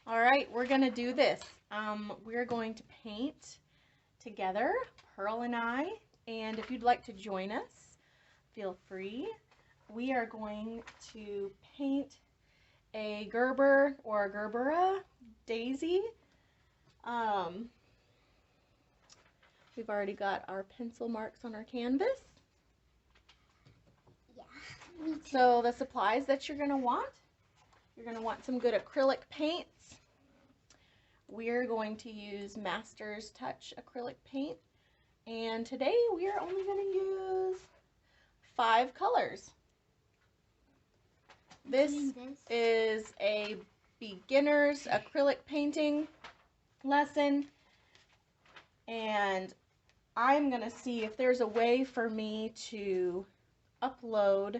All right, we're gonna do this. We're going to paint together, Pearl and I, and if you'd like to join us, feel free. We are going to paint a Gerber or a Gerbera daisy. Um, we've already got our pencil marks on our canvas. Yeah, me too. So the supplies that you're gonna want, you're gonna want some good acrylic paints. We're going to use Master's Touch acrylic paint, and today we are only going to use 5 colors. This is a beginner's acrylic painting lesson, and I'm going to see if there's a way for me to upload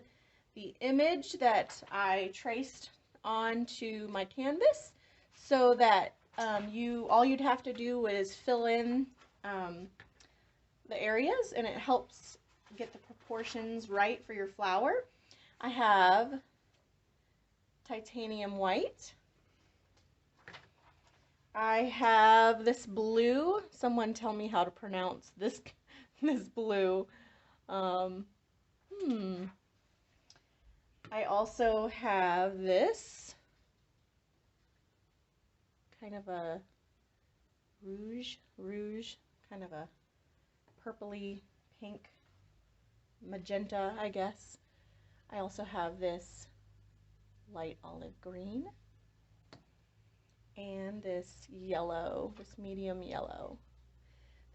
the image that I traced onto my canvas so that all you'd have to do is fill in the areas, and it helps get the proportions right for your flower. I have titanium white. I have this blue. Someone tell me how to pronounce this blue. I also have this kind of a rouge, kind of a purpley pink magenta, I guess. I also have this light olive green and this yellow, this medium yellow.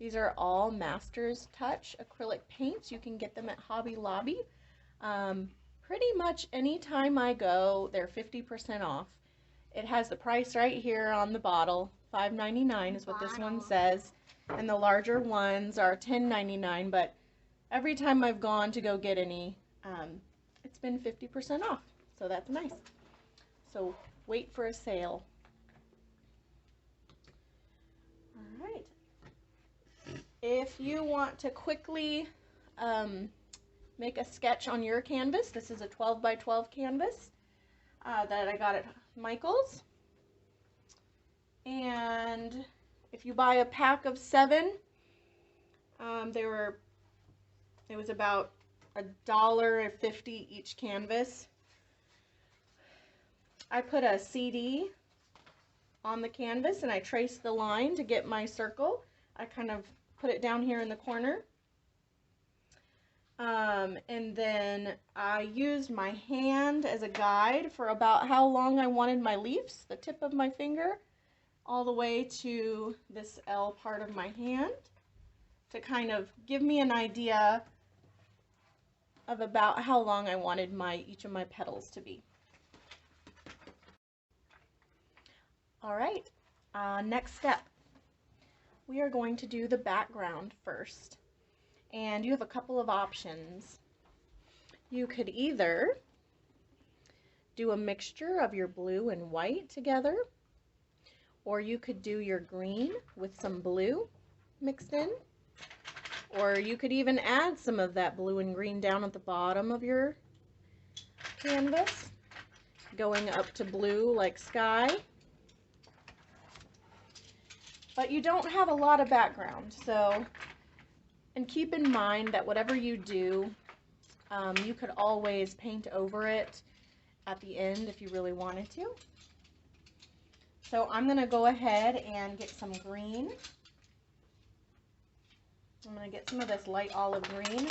These are all Master's Touch acrylic paints. You can get them at Hobby Lobby. Pretty much anytime I go, they're 50% off. It has the price right here on the bottle. $5.99 is what this one says. And the larger ones are $10.99, but every time I've gone to go get any, it's been 50% off. So that's nice. So wait for a sale. All right. If you want to quickly make a sketch on your canvas, this is a 12 by 12 canvas that I got at Michael's. And if you buy a pack of 7, it was about $1.50 each canvas. I put a CD on the canvas and I traced the line to get my circle. I kind of put it down here in the corner. And then I used my hand as a guide for about how long I wanted my leaves, the tip of my finger, all the way to this L part of my hand, to kind of give me an idea of about how long I wanted each of my petals to be. All right, next step. We are going to do the background first. And you have a couple of options. You could either do a mixture of your blue and white together, or you could do your green with some blue mixed in, or you could even add some of that blue and green down at the bottom of your canvas, going up to blue like sky. But you don't have a lot of background, and keep in mind that whatever you do, you could always paint over it at the end if you really wanted to. So I'm going to go ahead and get some green. I'm going to get some of this light olive green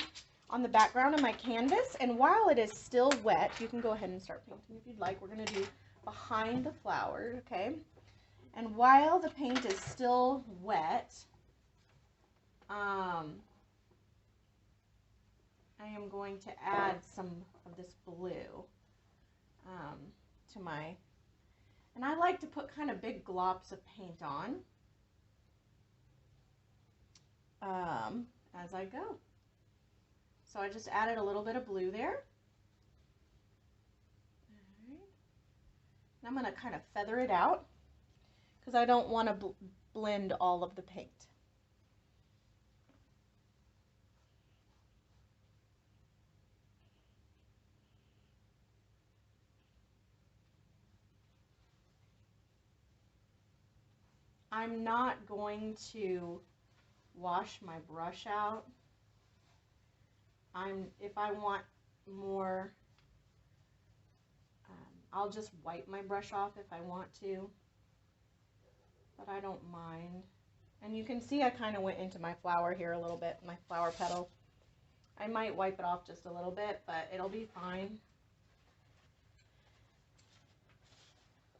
on the background of my canvas, and while it is still wet, you can go ahead and start painting if you'd like. We're going to do behind the flower, okay? And while the paint is still wet, I am going to add some of this blue to my, and I like to put kind of big globs of paint on as I go. So I just added a little bit of blue there. All right. And I'm going to kind of feather it out because I don't want to blend all of the paint. I'm not going to wash my brush out. If I want more, I'll just wipe my brush off if I want to, but I don't mind. And you can see I kind of went into my flower here a little bit, my flower petal. I might wipe it off just a little bit, but it'll be fine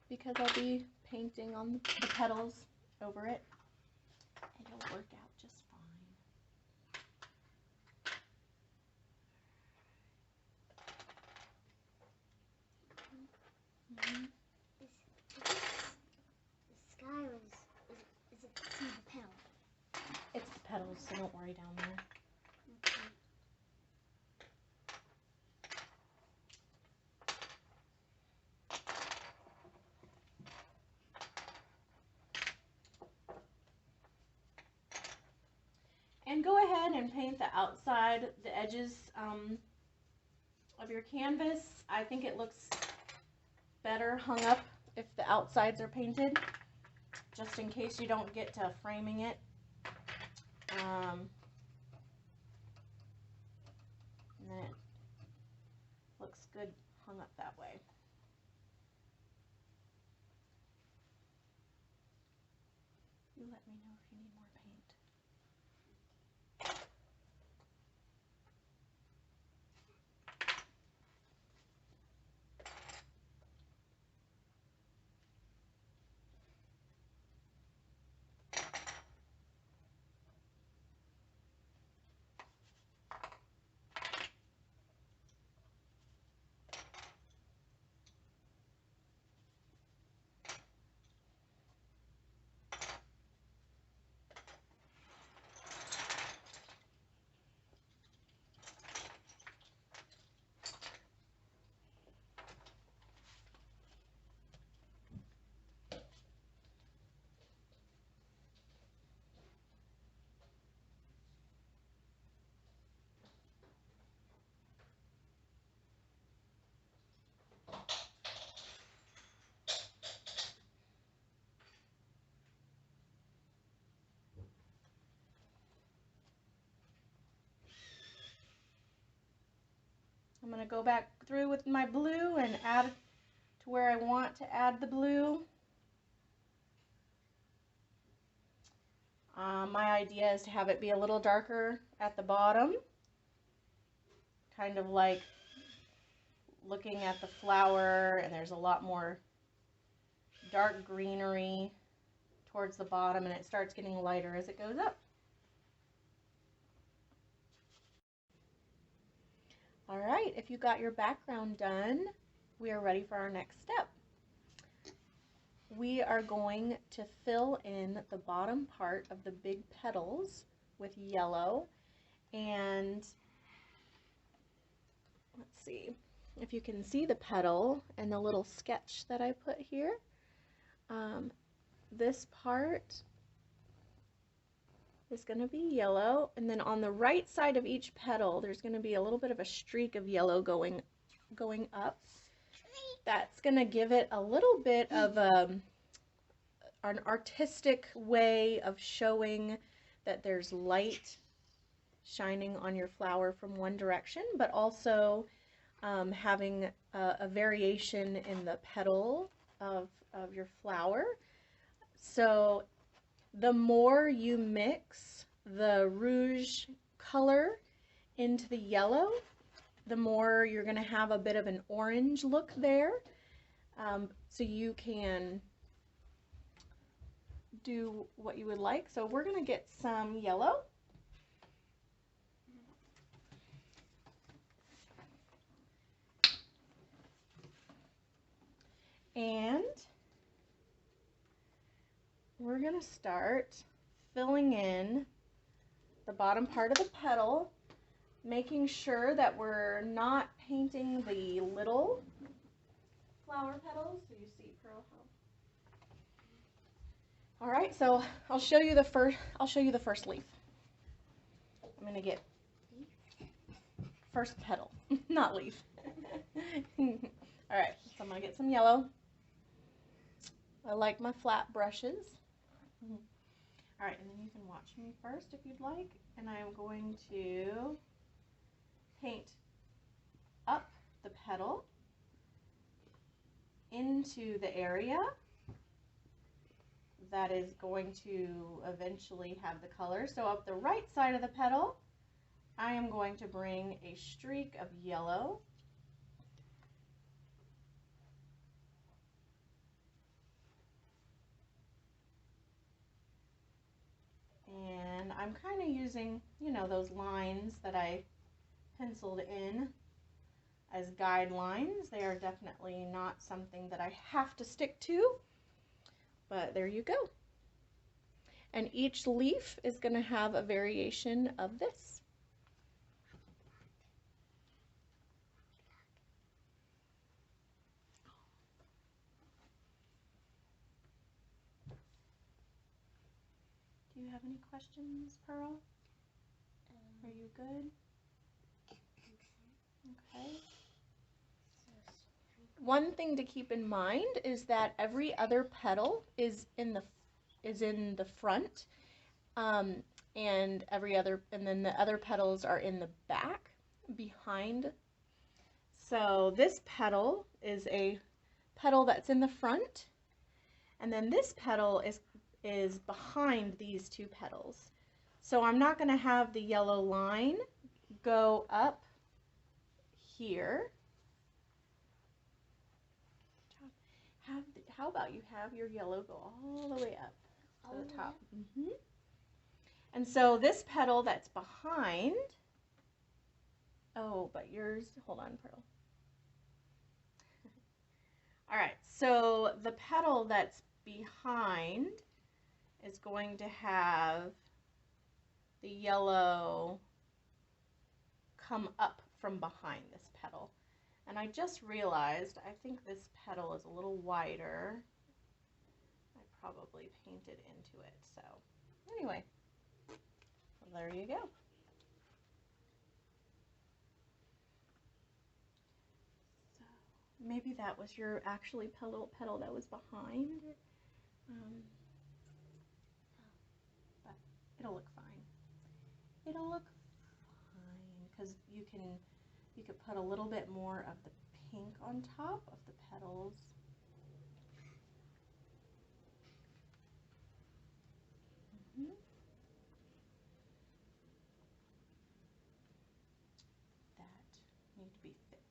because I'll be painting on the petals over it. It'll work out just fine. Mm-hmm. The sky is it see the petal? It's the petals, so don't worry down there. Okay. And go ahead and paint the outside, the edges of your canvas. I think it looks better hung up if the outsides are painted, just in case you don't get to framing it. And then it looks good hung up that way. You let me know if you need more paint. I'm going to go back through with my blue and add to where I want to add the blue. My idea is to have it be a little darker at the bottom, kind of like looking at the flower, and there's a lot more dark greenery towards the bottom, and it starts getting lighter as it goes up. All right, if you got your background done, we are ready for our next step. We are going to fill in the bottom part of the big petals with yellow, and let's see if you can see the petal and the little sketch that I put here. This part is going to be yellow, and then on the right side of each petal there's going to be a little bit of a streak of yellow going up. That's going to give it a little bit of an artistic way of showing that there's light shining on your flower from one direction, but also having a variation in the petal of your flower. So the more you mix the rouge color into the yellow, the more you're going to have a bit of an orange look there. So you can do what you would like. So we're going to get some yellow. And we're going to start filling in the bottom part of the petal, making sure that we're not painting the little flower petals. So you see, Pearl, how? All right, so I'll show you the first leaf. I'm going to get first petal, not leaf. All right, so I'm going to get some yellow. I like my flat brushes. All right, and then you can watch me first if you'd like. And I'm going to paint up the petal into the area that is going to eventually have the color. So up the right side of the petal, I am going to bring a streak of yellow. And I'm kind of using, you know, those lines that I penciled in as guidelines. They are definitely not something that I have to stick to, but there you go. And each leaf is going to have a variation of this. Do you have any questions, Pearl? Are you good? Okay. One thing to keep in mind is that every other petal is in the front, and then the other petals are in the back, behind. So this petal is a petal that's in the front, and then this petal is behind these two petals. So I'm not going to have the yellow line go up here. How about you have your yellow go all the way up to the top? And so this petal that's behind, oh, but yours, hold on, Pearl. All right, so the petal that's behind is going to have the yellow come up from behind this petal. And I just realized, I think this petal is a little wider. I probably painted into it, so anyway, well, there you go. So maybe that was your actually petal that was behind. But it'll look fine. It'll look fine because you could put a little bit more of the pink on top of the petals. That need to be fixed.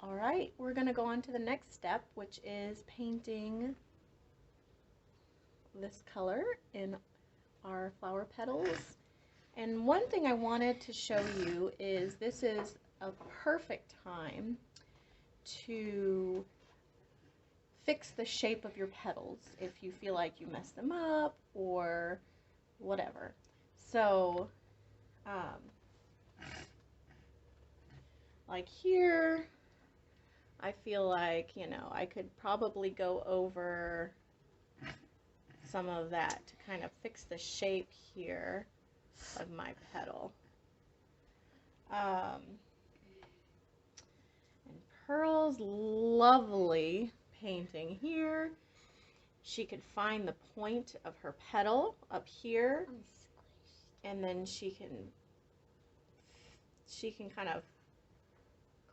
All right, we're going to go on to the next step, which is painting this color in our flower petals. And one thing I wanted to show you is this is a perfect time to fix the shape of your petals if you feel like you messed them up or whatever. So, like here, I feel like, you know, I could probably go over some of that to kind of fix the shape here of my petal. And Pearl's lovely painting here. She could find the point of her petal up here, and then she can kind of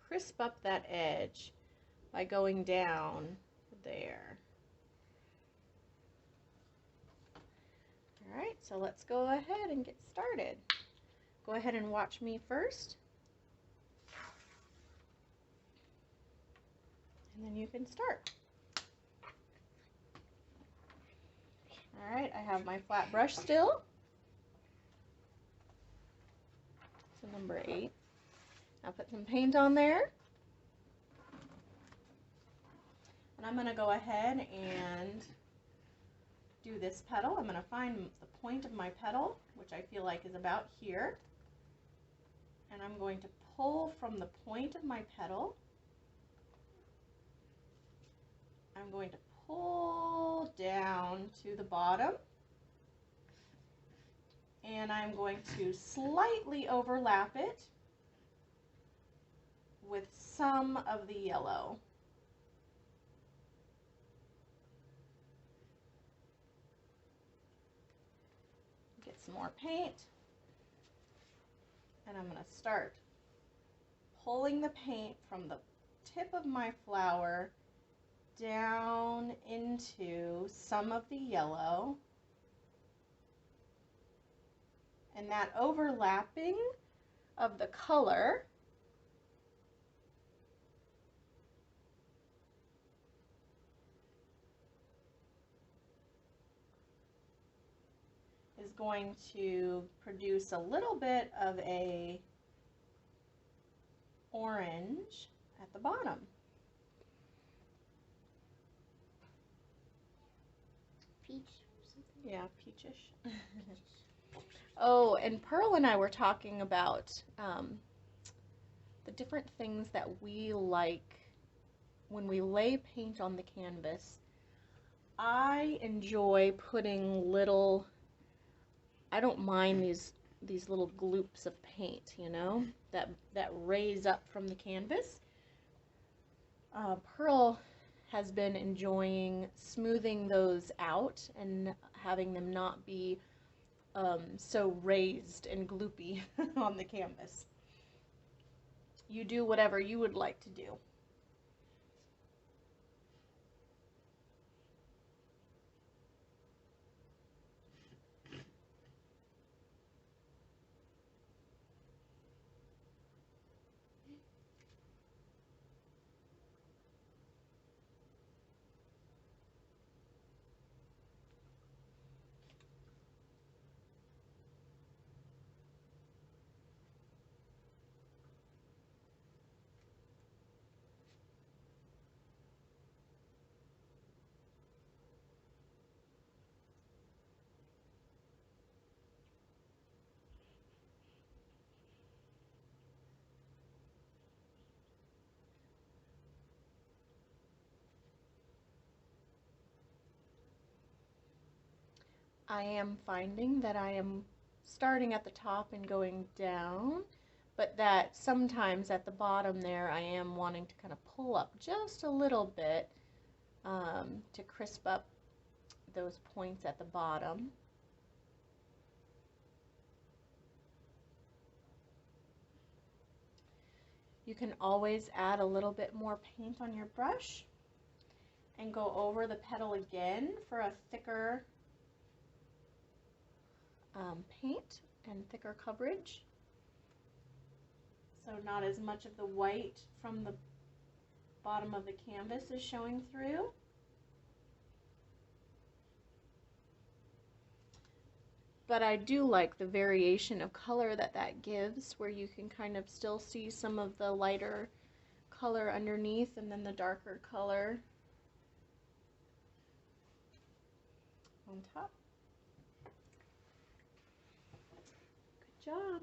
crisp up that edge by going down there. All right, so let's go ahead and get started. Go ahead and watch me first. And then you can start. All right, I have my flat brush still. So number 8. I'll put some paint on there. And I'm going to go ahead and do this petal. I'm going to find the point of my petal, which I feel like is about here. And I'm going to pull from the point of my petal. I'm going to pull down to the bottom. And I'm going to slightly overlap it with some of the yellow. Get some more paint. And I'm going to start pulling the paint from the tip of my flower down into some of the yellow. And that overlapping of the color is going to produce a little bit of a orange at the bottom. Peach or something? Yeah, peachish. Oh, and Pearl and I were talking about the different things that we like when we lay paint on the canvas. I enjoy putting little, I don't mind these little gloops of paint, you know, that raise up from the canvas. Pearl has been enjoying smoothing those out and having them not be so raised and gloopy on the canvas. You do whatever you would like to do. I am finding that I am starting at the top and going down, but that sometimes at the bottom there I am wanting to kind of pull up just a little bit to crisp up those points at the bottom. You can always add a little bit more paint on your brush and go over the petal again for a thicker paint and thicker coverage. So not as much of the white from the bottom of the canvas is showing through. But I do like the variation of color that gives, where you can kind of still see some of the lighter color underneath and then the darker color on top. Good job.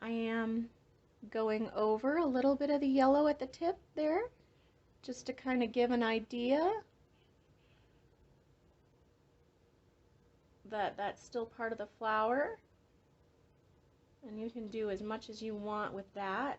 I am going over a little bit of the yellow at the tip there, just to kind of give an idea that that's still part of the flower. And you can do as much as you want with that.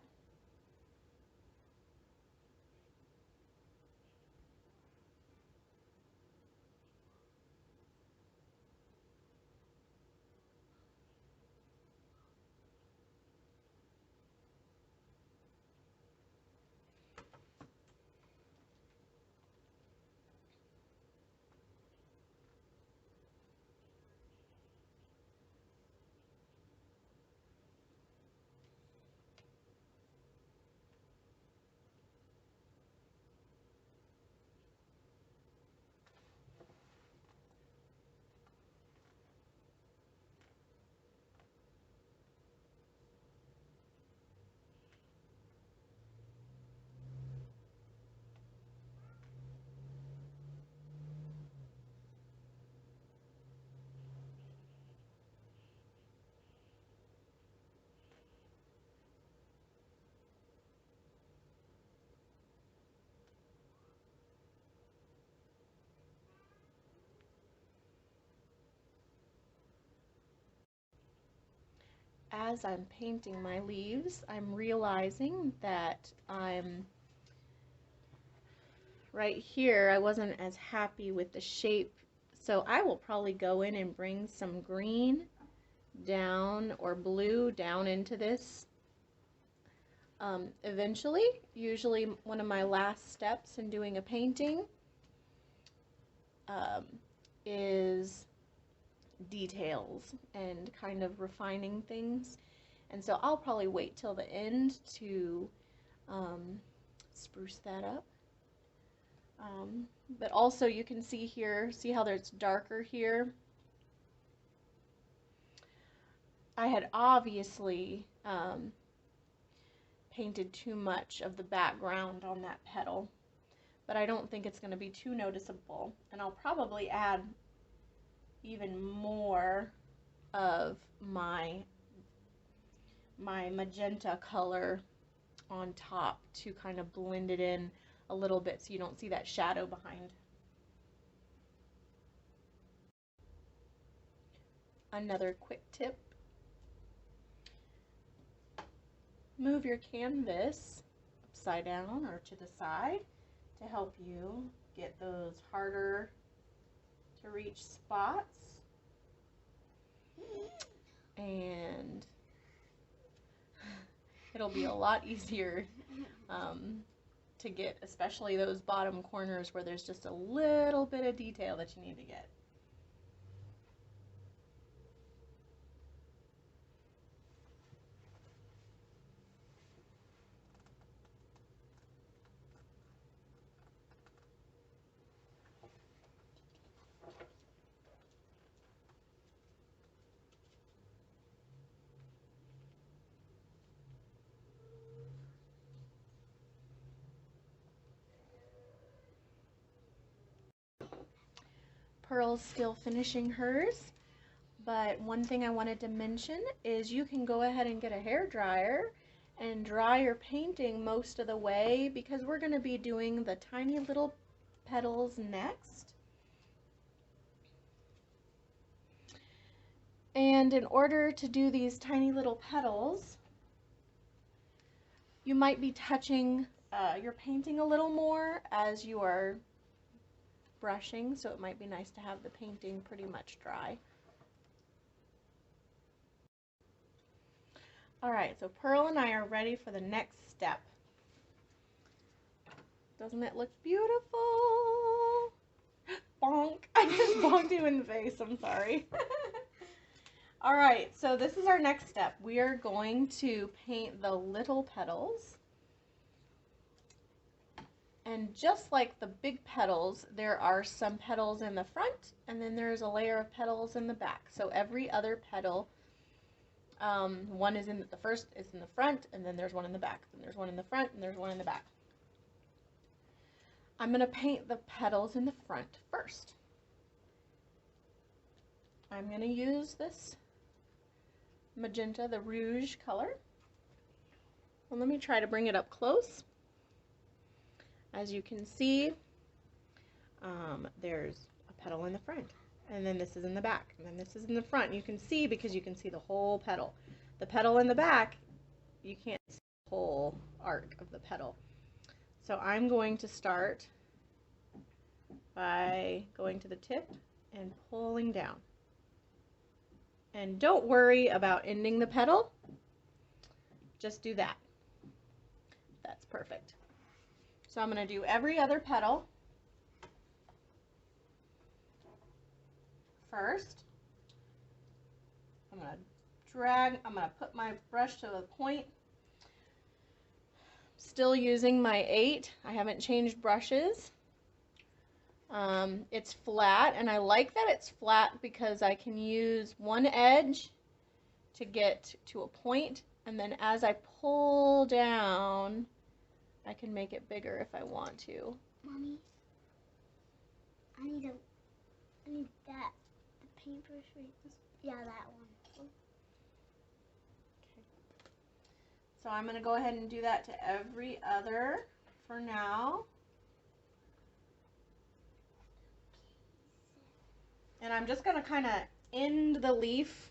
as I'm painting my leaves, I'm realizing that right here, I wasn't as happy with the shape, so I will probably go in and bring some green down or blue down into this eventually. Usually one of my last steps in doing a painting is details and kind of refining things, and so I'll probably wait till the end to spruce that up. But also you can see here, see how there's darker here? I had obviously painted too much of the background on that petal, but I don't think it's going to be too noticeable, and I'll probably add even more of my magenta color on top to kind of blend it in a little bit so you don't see that shadow behind. Another quick tip: move your canvas upside down or to the side to help you get those harder to reach spots, and it'll be a lot easier to get, especially those bottom corners where there's just a little bit of detail that you need to get. Pearl's still finishing hers, but one thing I wanted to mention is you can go ahead and get a hair dryer and dry your painting most of the way, because we're going to be doing the tiny little petals next. And in order to do these tiny little petals, you might be touching your painting a little more as you are brushing, so it might be nice to have the painting pretty much dry. Alright, so Pearl and I are ready for the next step. Doesn't it look beautiful? Bonk! I just bonked you in the face, I'm sorry. Alright, so this is our next step. We are going to paint the little petals. And just like the big petals, there are some petals in the front, and then there's a layer of petals in the back. So every other petal, one is in the first is in the front, and then there's one in the back, and there's one in the front, and there's one in the back. I'm going to paint the petals in the front first. I'm going to use this magenta, the rouge color. Well, let me try to bring it up close. As you can see, there's a petal in the front, and then this is in the back, and then this is in the front. You can see, because you can see the whole petal. The petal in the back, you can't see the whole arc of the petal. So I'm going to start by going to the tip and pulling down. And don't worry about ending the petal. Just do that. That's perfect. So I'm going to do every other petal first. I'm going to put my brush to the point. Still using my 8. I haven't changed brushes. It's flat, and I like that it's flat because I can use one edge to get to a point, and then as I pull down, I can make it bigger if I want to. Mommy, I need that. The paintbrush right this. Yeah, that one. Okay. So I'm going to go ahead and do that to every other for now. And I'm just going to kind of end the leaf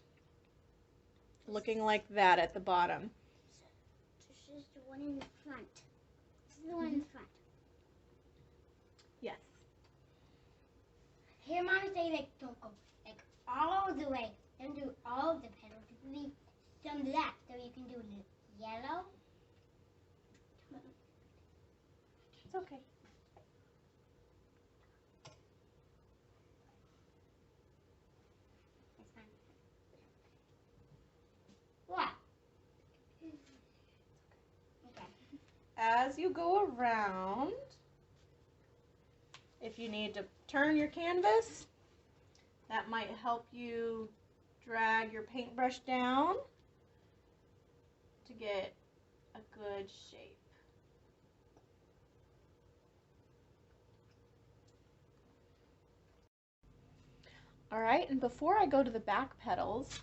looking like that at the bottom. This is the one in the front. This is the one in the front. Yes. Here, Mama say like don't go like all the way. Don't do all of the petals. Leave some left so you can do yellow. It's okay. That's fine. What? Okay. As you go around, if you need to turn your canvas, that might help you drag your paintbrush down to get a good shape. All right, and before I go to the back petals,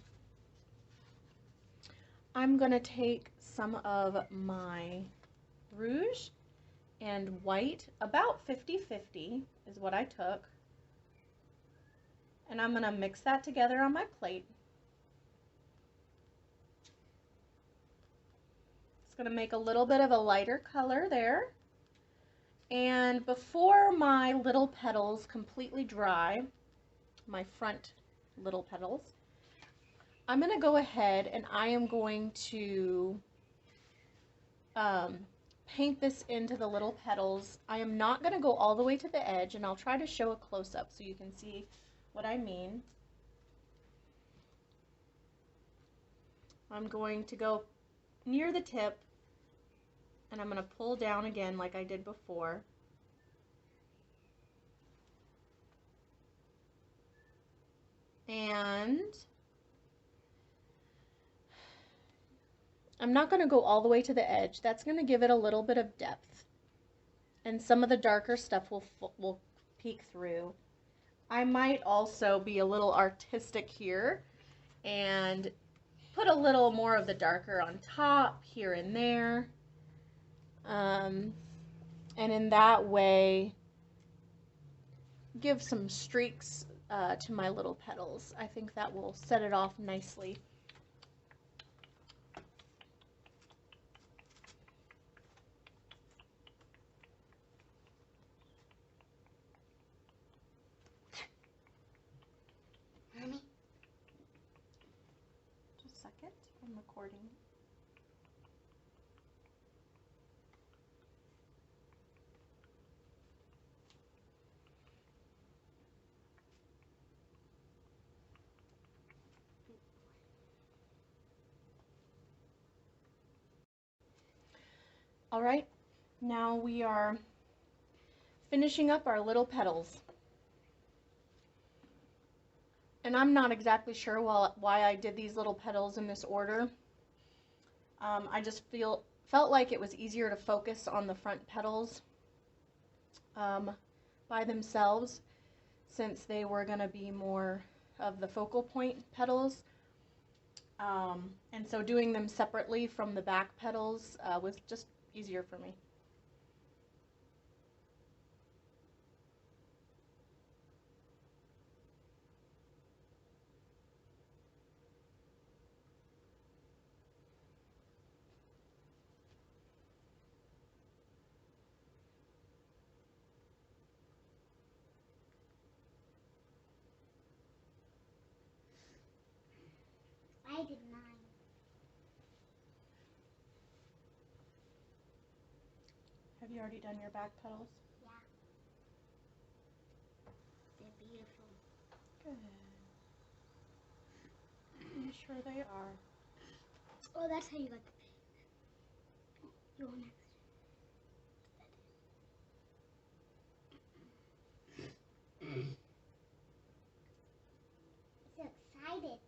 I'm going to take some of my rouge and white, about 50-50 is what I took, and I'm going to mix that together on my plate. It's going to make a little bit of a lighter color there. And before my little petals completely dry, my front little petals, I'm going to go ahead and I am going to paint this into the little petals. I am not going to go all the way to the edge, and I'll try to show a close-up so you can see what I mean. I'm going to go near the tip, and I'm going to pull down again like I did before. And I'm not going to go all the way to the edge. That's going to give it a little bit of depth. And some of the darker stuff will peek through. I might also be a little artistic here and put a little more of the darker on top here and there. And in that way, give some streaks to my little petals. I think that will set it off nicely. Mommy? Just a second, I'm recording. All right, now we are finishing up our little petals. And I'm not exactly sure why I did these little petals in this order. I just felt like it was easier to focus on the front petals by themselves, since they were going to be more of the focal point petals. And so doing them separately from the back petals was just easier for me. I did mine. Have you already done your back petals? Yeah. They're beautiful. Good. I'm sure they are. Oh, that's how you got the paint. You want next? So excited.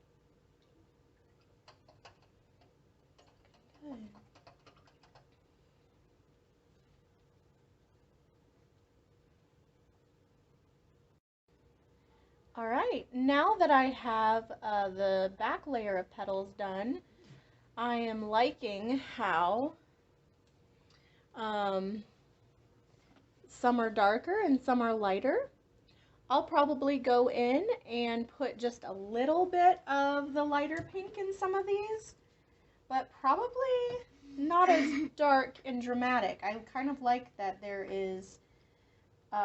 Good. All right, now that I have the back layer of petals done, I am liking how some are darker and some are lighter. I'll probably go in and put just a little bit of the lighter pink in some of these, but probably not as dark and dramatic. I kind of like that there is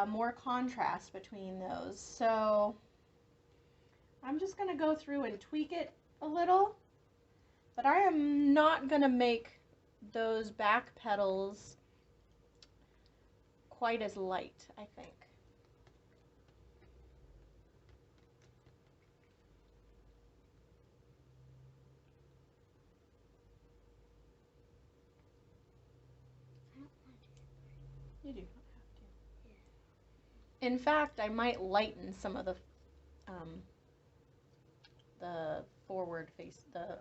more contrast between those. So I'm just going to go through and tweak it a little, but I am not going to make those back petals quite as light, I think. You do not have to. In fact, I might lighten some of the forward face, the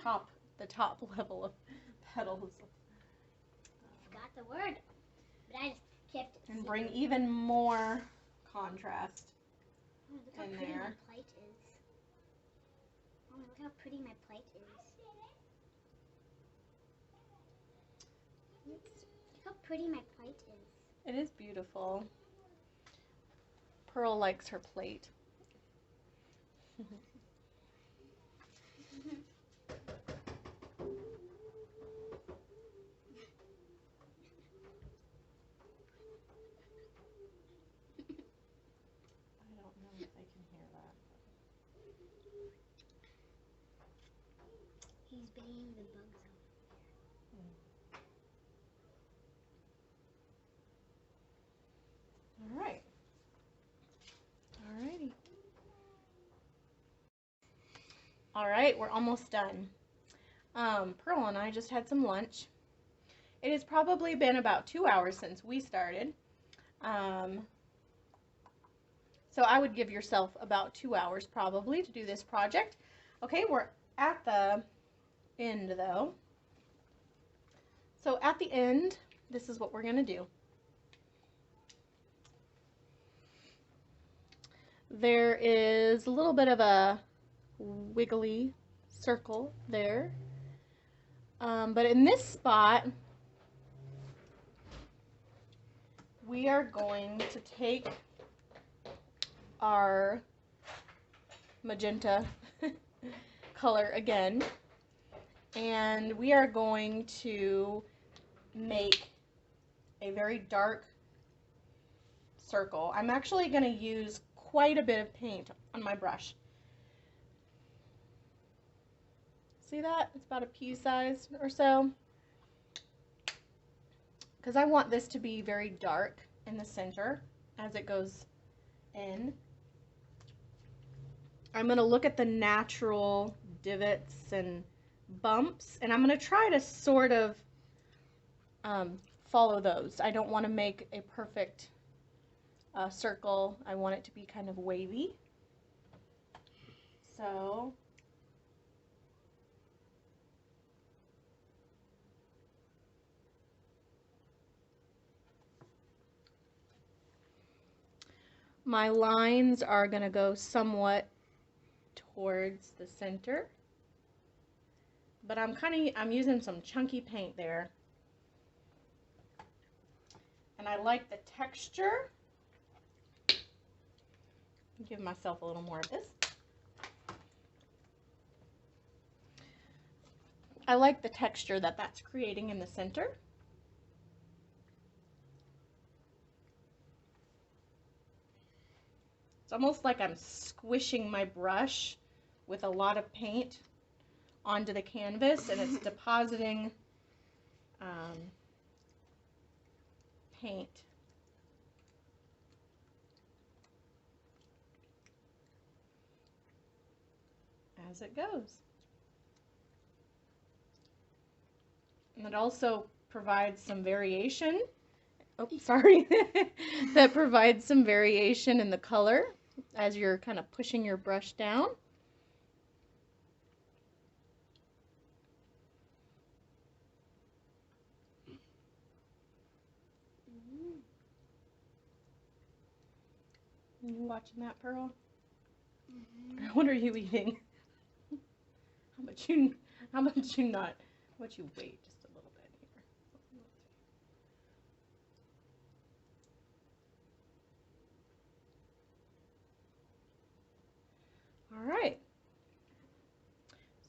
top level of petals. Forgot the word, but I just kept it. And bring even more contrast Look how in pretty there. my plate is. Oh, look how pretty my plate is. Look how pretty my plate is. It is beautiful. Pearl likes her plate. I don't know if I can hear that. He's banging the bugs off. All right. Alrighty. All right, we're almost done. Pearl and I just had some lunch. It has probably been about 2 hours since we started. So I would give yourself about 2 hours probably to do this project. Okay, we're at the end though. So at the end, this is what we're going to do. There is a little bit of a wiggly circle there. But in this spot, we are going to take our magenta color again, and we are going to make a very dark circle. I'm actually going to use quite a bit of paint on my brush. See that? It's about a pea size or so. Because I want this to be very dark in the center as it goes in. I'm going to look at the natural divots and bumps, and I'm going to try to sort of follow those. I don't want to make a perfect circle. I want it to be kind of wavy. So my lines are going to go somewhat towards the center, but I'm using some chunky paint there, and I like the texture. Give myself a little more of this. I like the texture that that's creating in the center. It's almost like I'm squishing my brush with a lot of paint onto the canvas, and it's depositing paint. As it goes. And it also provides some variation. Oh, sorry. That provides some variation in the color as you're kind of pushing your brush down. Are you watching that, Pearl? What are you eating? How about you not? How about you wait just a little bit here?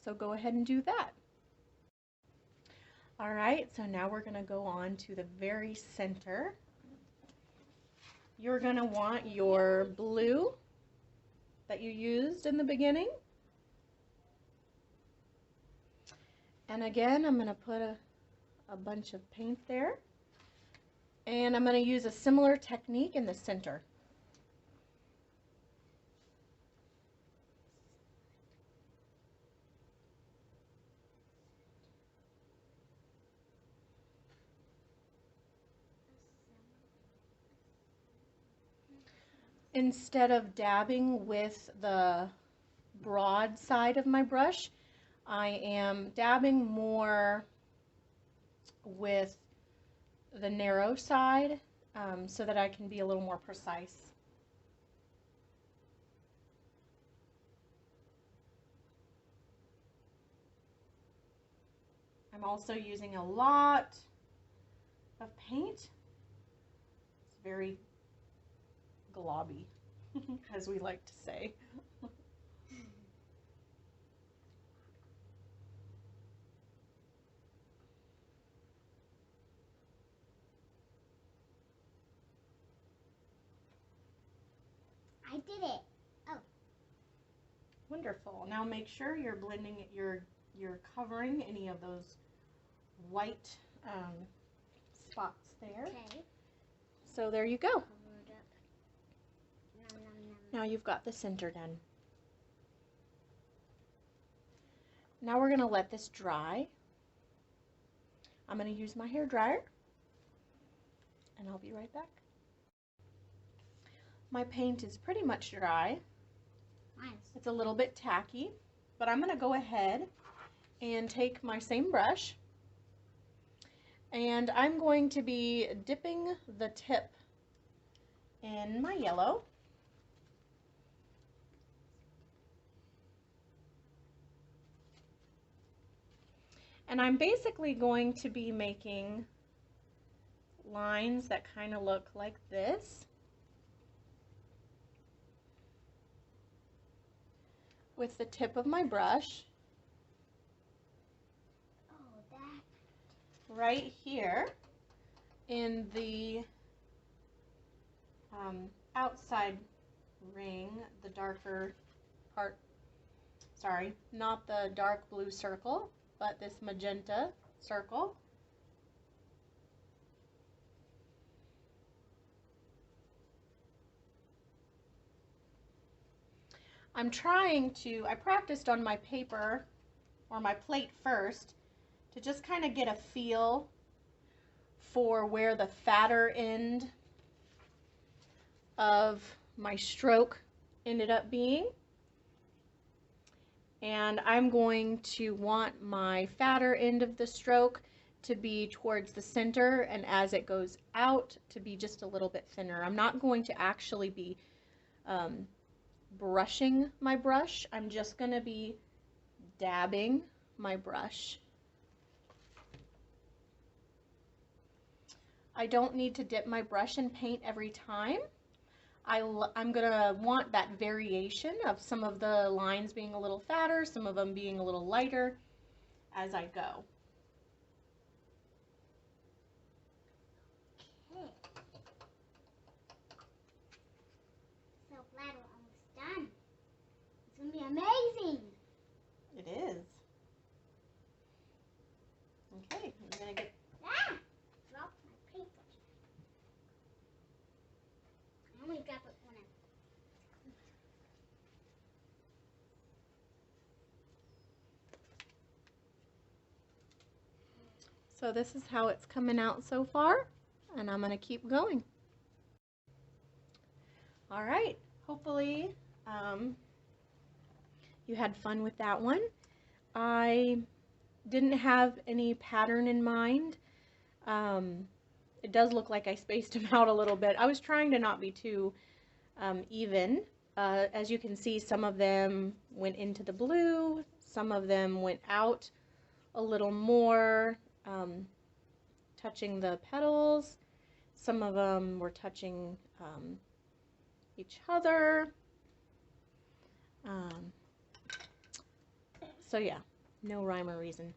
So go ahead and do that. All right, so now we're going to go on to the very center. You're going to want your blue that you used in the beginning. And again, I'm going to put a bunch of paint there. And I'm going to use a similar technique in the center. Instead of dabbing with the broad side of my brush, I am dabbing more with the narrow side so that I can be a little more precise. I'm also using a lot of paint. It's very globby, as we like to say. I did it. Oh. Wonderful. Now make sure you're blending it, you're covering any of those white spots there. Okay. So there you go. Cover it up. Nom, nom, nom. Now you've got the center done. Now we're going to let this dry. I'm going to use my hair dryer and I'll be right back. My paint is pretty much dry. Nice. It's a little bit tacky, but I'm going to go ahead and take my same brush and I'm going to be dipping the tip in my yellow. And I'm basically going to be making lines that kind of look like this with the tip of my brush. Oh, that. Right here in the outside ring, the darker part, sorry, not the dark blue circle, but this magenta circle. I practiced on my paper or my plate first to just kind of get a feel for where the fatter end of my stroke ended up being. And I'm going to want my fatter end of the stroke to be towards the center, and as it goes out to be just a little bit thinner. I'm not going to actually be brushing my brush. I'm just going to be dabbing my brush. I don't need to dip my brush in paint every time. I'm going to want that variation of some of the lines being a little fatter, some of them being a little lighter as I go. Okay. So glad we're almost done. It's going to be amazing. It is. Okay, I'm going to get... Ah! Dropped my paper. I'm going to drop it when So this is how it's coming out so far, and I'm going to keep going. All right, hopefully you had fun with that one. I didn't have any pattern in mind. It does look like I spaced them out a little bit. I was trying to not be too even. As you can see, some of them went into the blue, some of them went out a little more, touching the petals. Some of them were touching each other. So yeah, No rhyme or reason.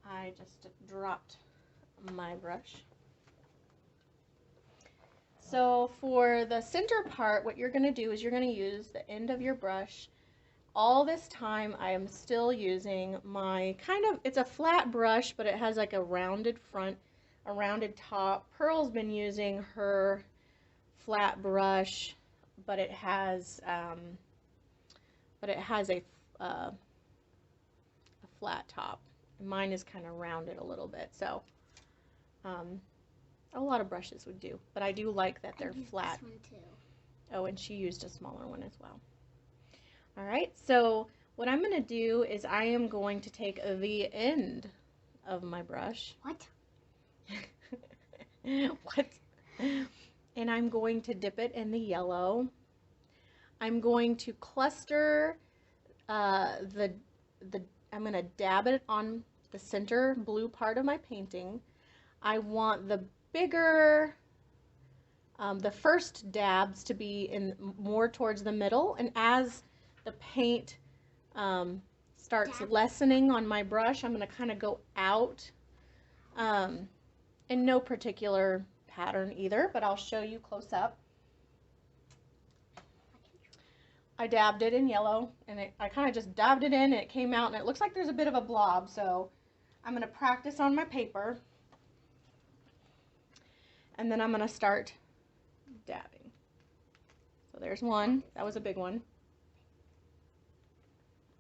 I just dropped my brush. So for the center part, what you're going to do is you're going to use the end of your brush. All this time I am still using my it's a flat brush, but it has like a rounded front, a rounded top. Pearl's been using her flat brush, but it has a flat top. Mine is kind of rounded a little bit, so a lot of brushes would do, but I do like that they're flat. This one too. Oh, and she used a smaller one as well. All right, so what I'm going to do is I am going to take the end of my brush. What? What? And I'm going to dip it in the yellow. I'm going to cluster I'm going to dab it on the center blue part of my painting. I want the bigger, the first dabs to be in more towards the middle, and as the paint starts lessening on my brush, I'm going to kind of go out in no particular pattern either, but I'll show you close up. I dabbed it in yellow, and I kind of just dabbed it in, and it came out, and it looks like there's a bit of a blob, so I'm going to practice on my paper, and then I'm going to start dabbing. So there's one. That was a big one.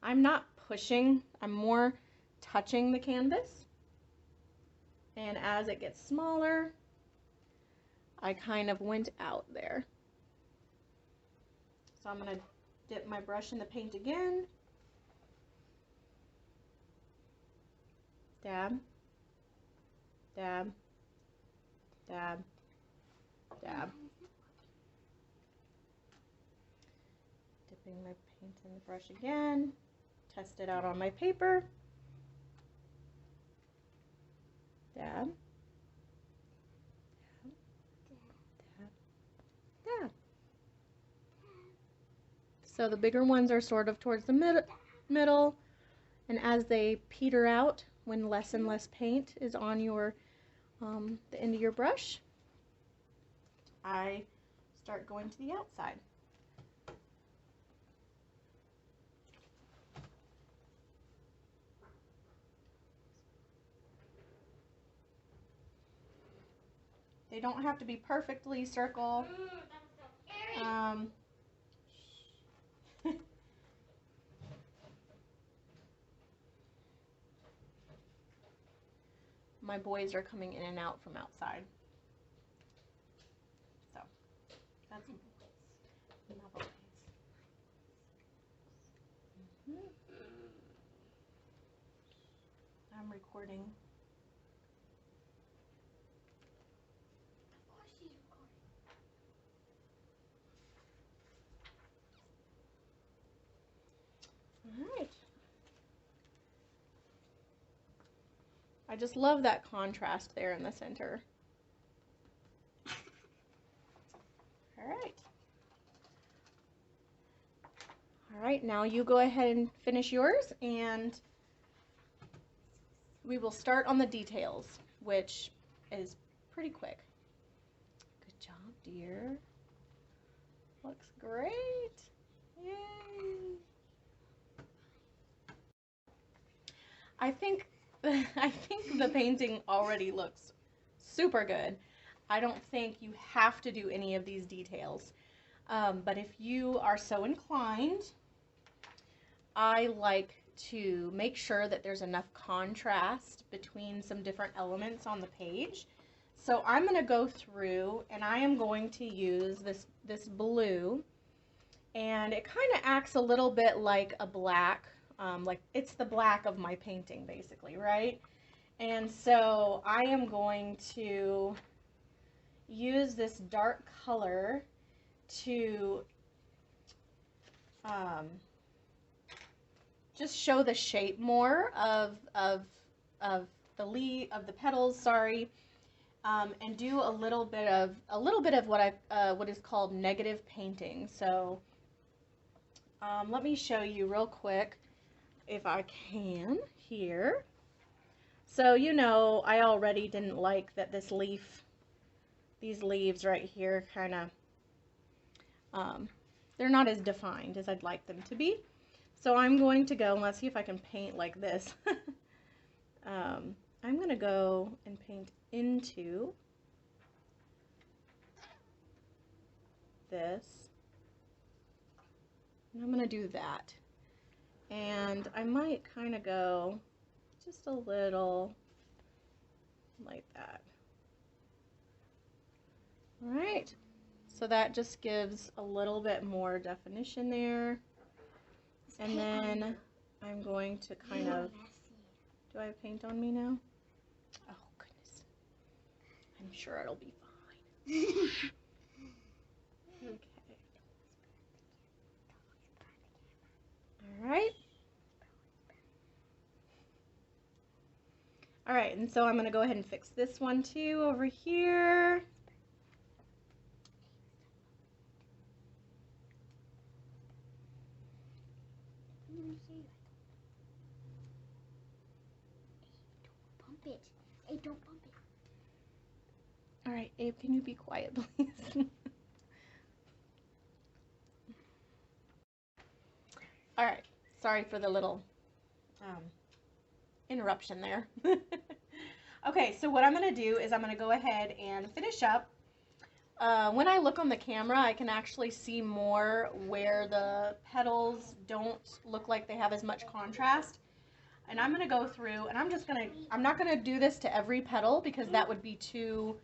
I'm not pushing, I'm more touching the canvas, and as it gets smaller, I kind of went out there. So I'm going to dip my brush in the paint again, dab, dab, dab, dab. Dipping my paint in the brush again, test it out on my paper, dab, dab, dab, dab. So the bigger ones are sort of towards the middle, and as they peter out, when less and less paint is on your the end of your brush, I start going to the outside. They don't have to be perfectly circle. My boys are coming in and out from outside. So, that's my boys. I'm recording. Of course she's recording. All right. I just love that contrast there in the center. All right. All right, now you go ahead and finish yours, and we will start on the details, which is pretty quick. Good job, dear. Looks great. Yay. I think the painting already looks super good. I don't think you have to do any of these details, but if you are so inclined, I like to make sure that there's enough contrast between some different elements on the page. So I'm going to go through and I am going to use this blue, and it kind of acts a little bit like a black, like it's the black of my painting basically, right? And so I am going to use this dark color to just show the shape more of the petals, sorry, and do a little bit of what is called negative painting. So let me show you real quick. if I can here. So, you know, I already didn't like that this leaf, these leaves right here kind of, they're not as defined as I'd like them to be. So I'm going to go, and let's see if I can paint like this. I'm going to go and paint into this. And I'm going to do that. And I might kind of go just a little like that. All right. So that just gives a little bit more definition there. And then I'm going to kind of, do I have paint on me now? Oh, goodness. I'm sure it'll be fine. Okay. All right. All right, and so I'm going to go ahead and fix this one too over here. It. Hey, don't bump it. All right, Abe, can you be quiet, please? All right, sorry for the little interruption there. Okay, so what I'm going to do is I'm going to go ahead and finish up. When I look on the camera, I can actually see more where the petals don't look like they have as much contrast. And I'm going to go through, and I'm not going to do this to every petal because that would be too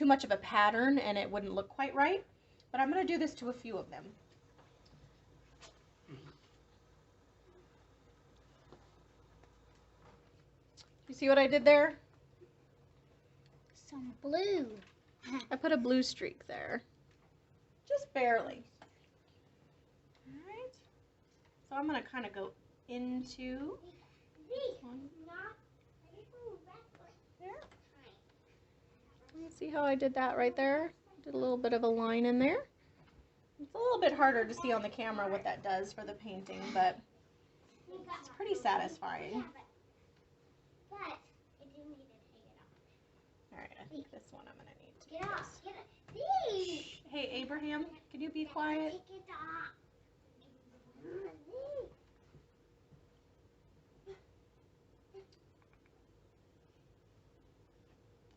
much of a pattern and it wouldn't look quite right. But I'm going to do this to a few of them. You see what I did there? Some blue. I put a blue streak there. Just barely. Alright. So I'm going to kind of go into there. See how I did that right there? Did a little bit of a line in there. It's a little bit harder to see on the camera what that does for the painting, but it's pretty satisfying. Alright, I think this one I'm going to need to do this. Hey, Abraham, can you be quiet?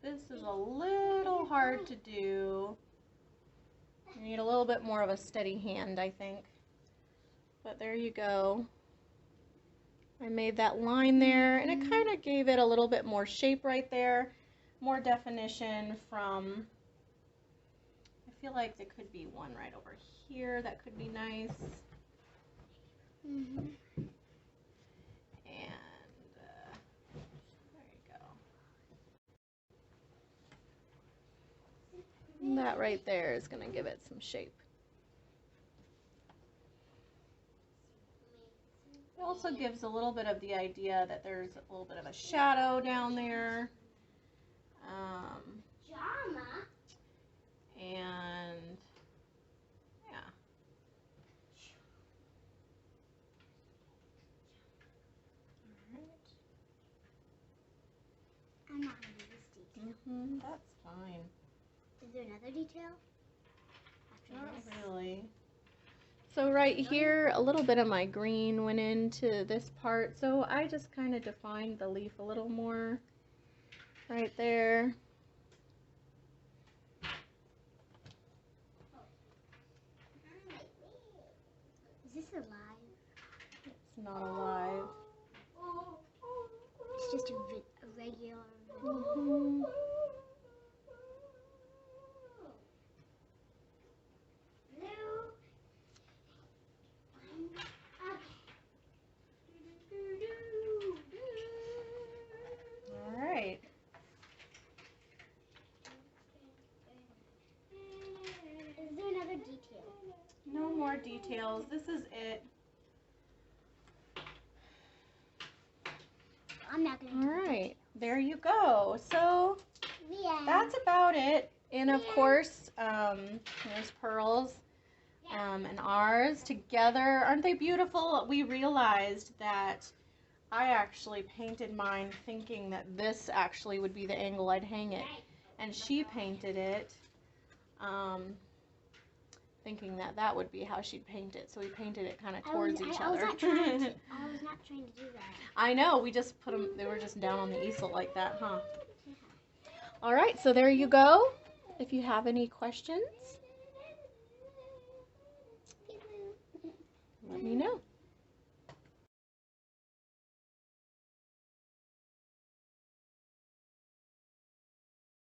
This is a little hard to do. You need a little bit more of a steady hand, I think. But there you go. I made that line there, and it kind of gave it a little bit more shape right there. More definition from, I feel like there could be one right over here that could be nice. And there you go. And that right there is going to give it some shape. It also gives a little bit of the idea that there's a little bit of a shadow down there. And yeah. Alright. I'm not going to do this detail. That's fine. Is there another detail? Not really. So right here, a little bit of my green went into this part, so I just kind of defined the leaf a little more right there. Is this alive? It's not alive. It's just a regular. Alright. Is there another detail? No more details. This is it. I'm not going to. Alright. There you go. So Yeah. that's about it. And of course, there's pearls. And ours together. Aren't they beautiful? We realized that I actually painted mine thinking that this actually would be the angle I'd hang it. And she painted it thinking that that would be how she'd paint it. So we painted it kind of towards each other. I was not trying to do that. I know. We just put them, they were just down on the easel like that, huh? All right, so there you go. If you have any questions,